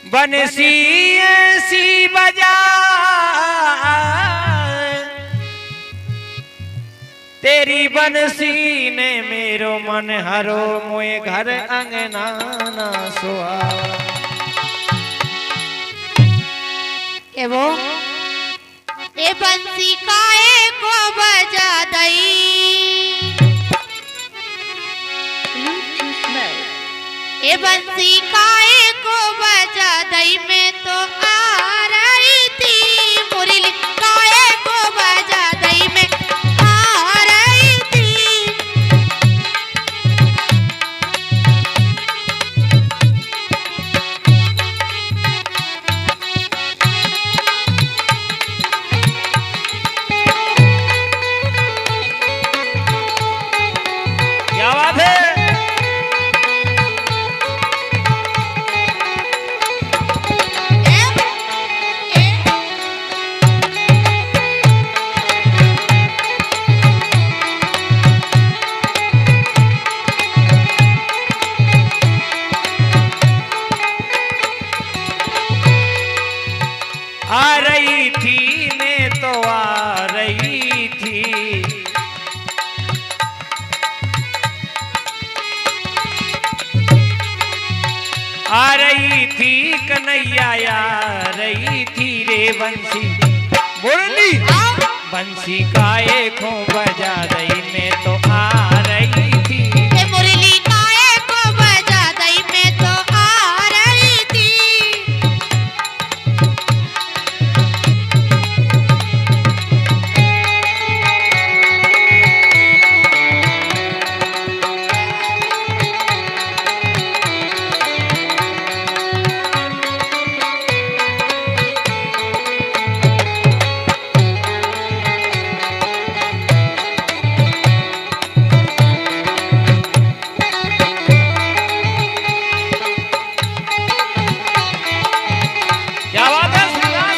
बंसी ऐसी बजा तेरी बंसी ने मेरो मन हरो मोए घर अंगना ना सोआ। वो ए बंसी काए को बजा दई, ए बंसी काए को बजा दई, मैं तो आ रही थी मुरली काए को बजा दई, मैं आ रही थी। क्या बात है? आ रही थी मैं तो आ रही थी, आ रही थी कन्हैया आ रही थी रे बंसी मुरली बंसी काए को बजा दई, मैं तो आ रही थी। ए मुरली काए को बजा दई, मैं तो आ रही थी। क्या बात है श्रीनाथ?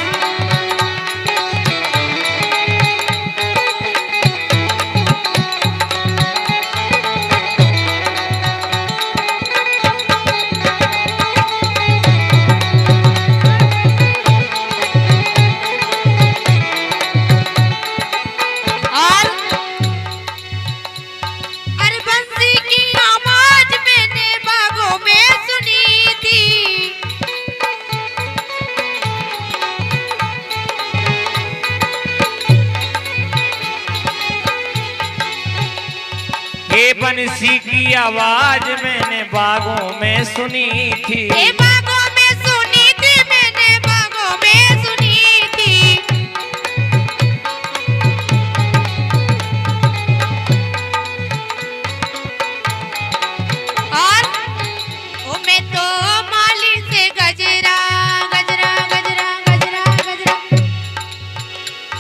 और अरे बंसी की आवाज मैंने बागों में सुनी थी। ये बंसी की आवाज मैंने बागों में सुनी थी, ए बागों में सुनी थी, मैंने बागों में सुनी थी। और ओ मैं तो माली से गजरा गजरा गजरा गजरा गजरा,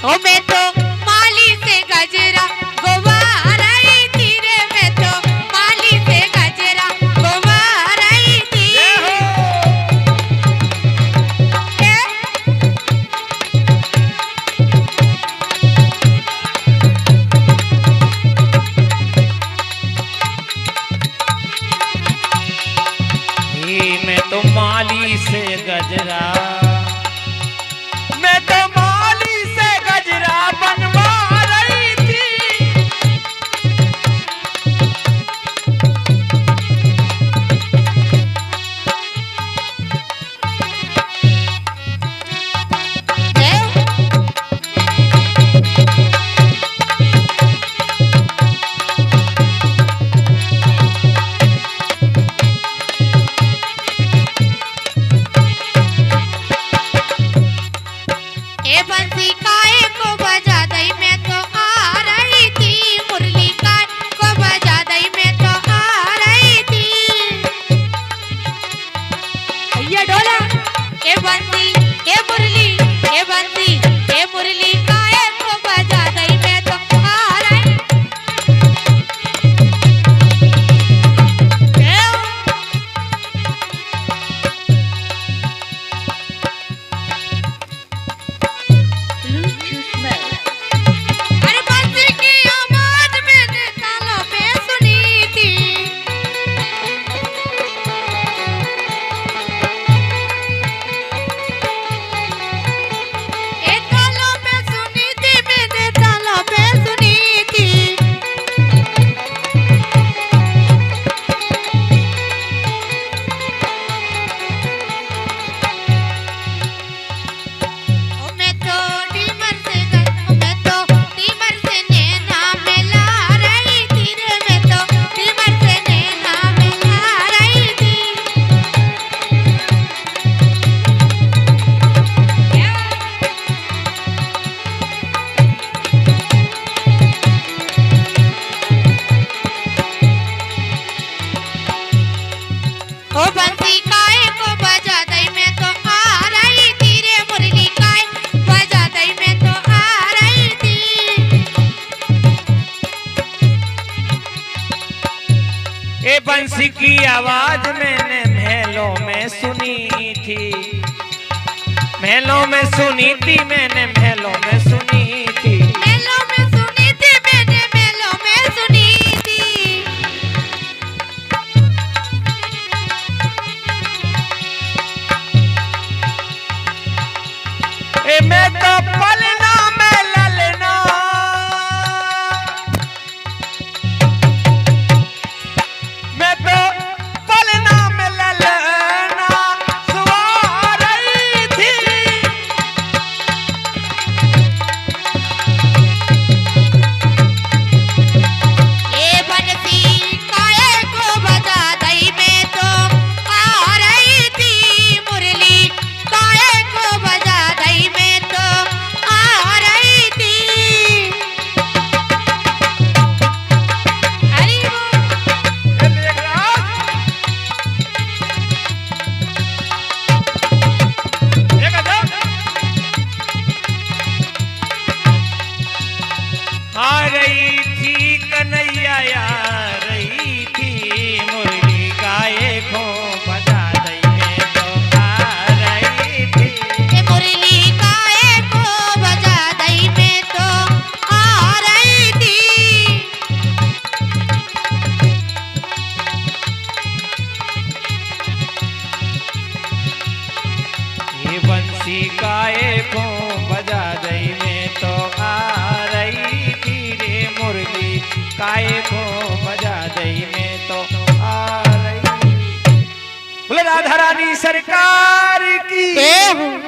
ओ मैं तो माली से गजरा गोवा रही थी रे, मैं तो माली से गजरा गोवा रही थी। जय हो। ये मैं तो माली से गजरा, मैं तो माली से गजरा बनवा रही थी। ए बंसी काए को बजा दई, मैं तो आ रही थी मुरली काए को बजा दई, मैं तो आ रही थी। भैया डोला ए बंसी ए मुरली ए बंसी ए मुरली काए को बजा दई, मैं तो आ रही। अरे बंसी की आवाज मैंने कानों में सुनी थी। की आवाज मैंने महलों में सुनी थी, महलों में सुनी थी मैंने, महलों में सुनी थी, मेलों में सुनी थी मैंने, मेलों में सुनी थी। ए मैं तो पलना में ललना, मैं तो पलना में ललना सुवा रही थी। ये बंसी काहे को बजा दई, मैं तो आ रही थी। मुरली काहे को बजा दई, मैं तो आ रही थी। हरी बोल। ए मेघराज, एक आजा। आ रही थी कन्हैया आ रही थी, मुरली गाये को बजा दई मैं तो आ रही थी। ये मुरली काहे को बजा दई, मैं तो आ रही थी। ये बंसी गाये को बजा दई मैं तो आ रही थी रे, मुरली गाये को बजा दई मैं तो आ रही। बोले राधा रानी सरकार की। जय हो।